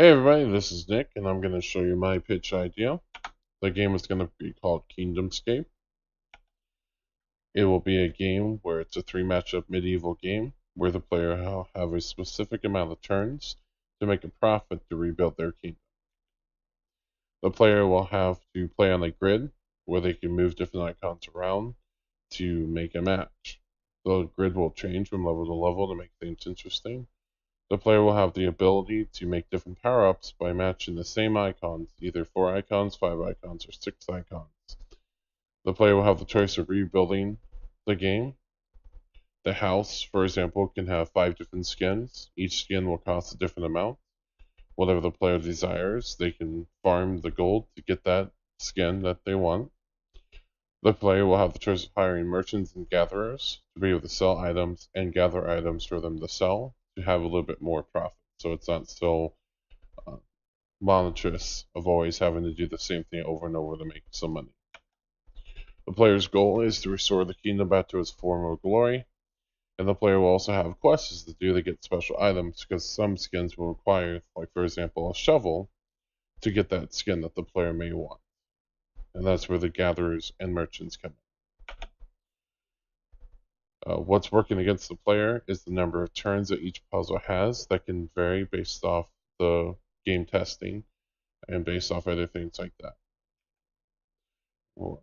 Hey everybody, this is Nick, and I'm going to show you my pitch idea. The game is going to be called Kingdomscape. It will be a game where it's a three-matchup medieval game where the player will have a specific amount of turns to make a profit to rebuild their kingdom. The player will have to play on a grid where they can move different icons around to make a match. The grid will change from level to level to make things interesting. The player will have the ability to make different power-ups by matching the same icons, either 4 icons, 5 icons, or 6 icons. The player will have the choice of rebuilding the game. The house, for example, can have 5 different skins. Each skin will cost a different amount. Whatever the player desires, they can farm the gold to get that skin that they want. The player will have the choice of hiring merchants and gatherers to be able to sell items and gather items for them to sell to have a little bit more profit. So it's not so uh, monotonous of always having to do the same thing over and over to make some money. The player's goal is to restore the kingdom back to its former glory, and the player will also have quests to do to get special items because some skins will require, like for example, a shovel to get that skin that the player may want. And that's where the gatherers and merchants come in. What's working against the player is the number of turns that each puzzle has that can vary based off the game testing and based off other things like that.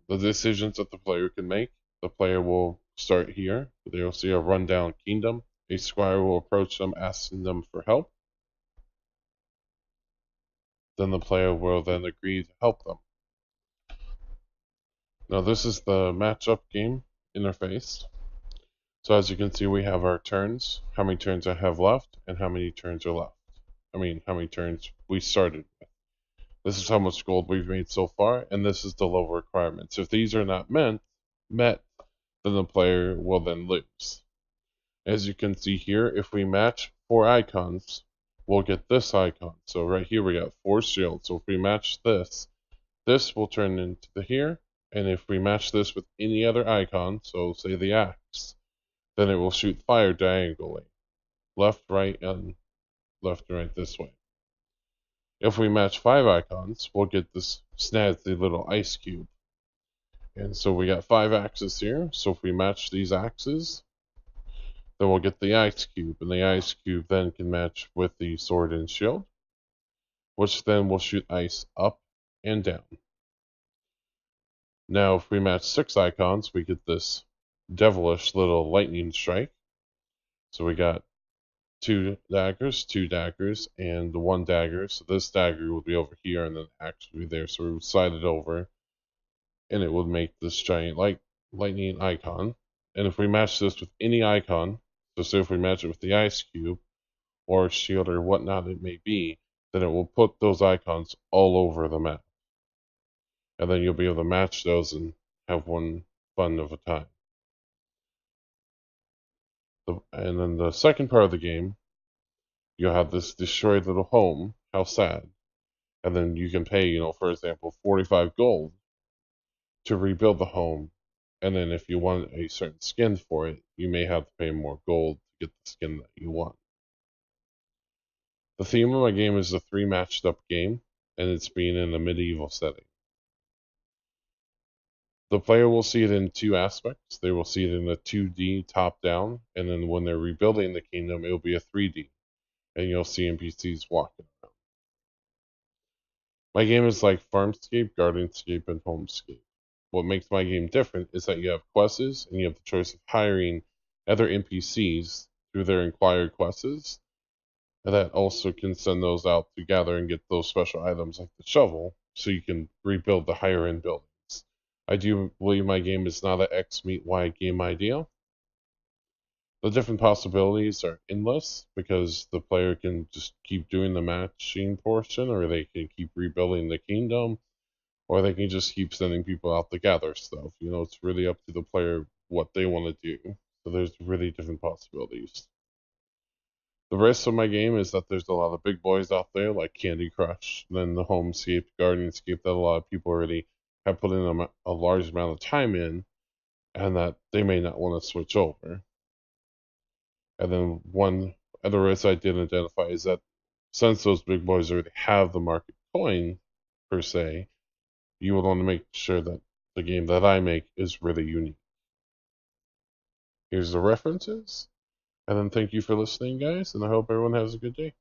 The decisions that the player can make, the player will start here. They will see a rundown kingdom. A squire will approach them, asking them for help. Then the player will then agree to help them. Now this is the matchup game interface. So as you can see, we have our turns, how many turns I have left, and how many turns are left. How many turns we started with. This is how much gold we've made so far, and this is the level requirements. If these are not met, then the player will then lose. As you can see here, if we match 4 icons, we'll get this icon. So right here we got 4 shields. So if we match this, this will turn into the here. And if we match this with any other icon, so say the axe, then it will shoot fire diagonally, left, right, and this way. If we match 5 icons, we'll get this snazzy little ice cube. And so we got 5 axes here. So if we match these axes, then we'll get the ice cube, and the ice cube then can match with the sword and shield, which then will shoot ice up and down. Now if we match 6 icons, we get this devilish little lightning strike. So we got 2 daggers, and the 1 dagger. So this dagger will be over here, and then the axe will be there. So we will slide it over, and it would make this giant lightning icon. And if we match this with any icon, so say if we match it with the ice cube, or shield or whatnot it may be, then it will put those icons all over the map. And then you'll be able to match those and have one fun of a time. And then the second part of the game, you'll have this destroyed little home. How sad. And then you can pay, for example, 45 gold to rebuild the home. And then if you want a certain skin for it, you may have to pay more gold to get the skin that you want. The theme of my game is a 3 matched up game, and it's being in a medieval setting. The player will see it in 2 aspects. They will see it in a 2D top down, and then when they're rebuilding the kingdom, it'll be a 3D, and you'll see NPCs walking around. My game is like Farmscape, Gardenscape, and Homescape. What makes my game different is that you have quests, and you have the choice of hiring other NPCs through their inquired quests, and that also can send those out to gather and get those special items like the shovel, so you can rebuild the higher end building. I do believe my game is not an X meet Y game idea. The different possibilities are endless because the player can just keep doing the matching portion, or they can keep rebuilding the kingdom, or they can just keep sending people out to gather stuff. It's really up to the player what they want to do. So there's really different possibilities. The rest of my game is that there's a lot of big boys out there like Candy Crush, then the Homescape, Gardenscape that a lot of people already have put in a large amount of time in, and that they may not want to switch over. And then one other risk I did identify is that since those big boys already have the market coin, per se, you would want to make sure that the game that I make is really unique. Here's the references. And then thank you for listening, guys, and I hope everyone has a good day.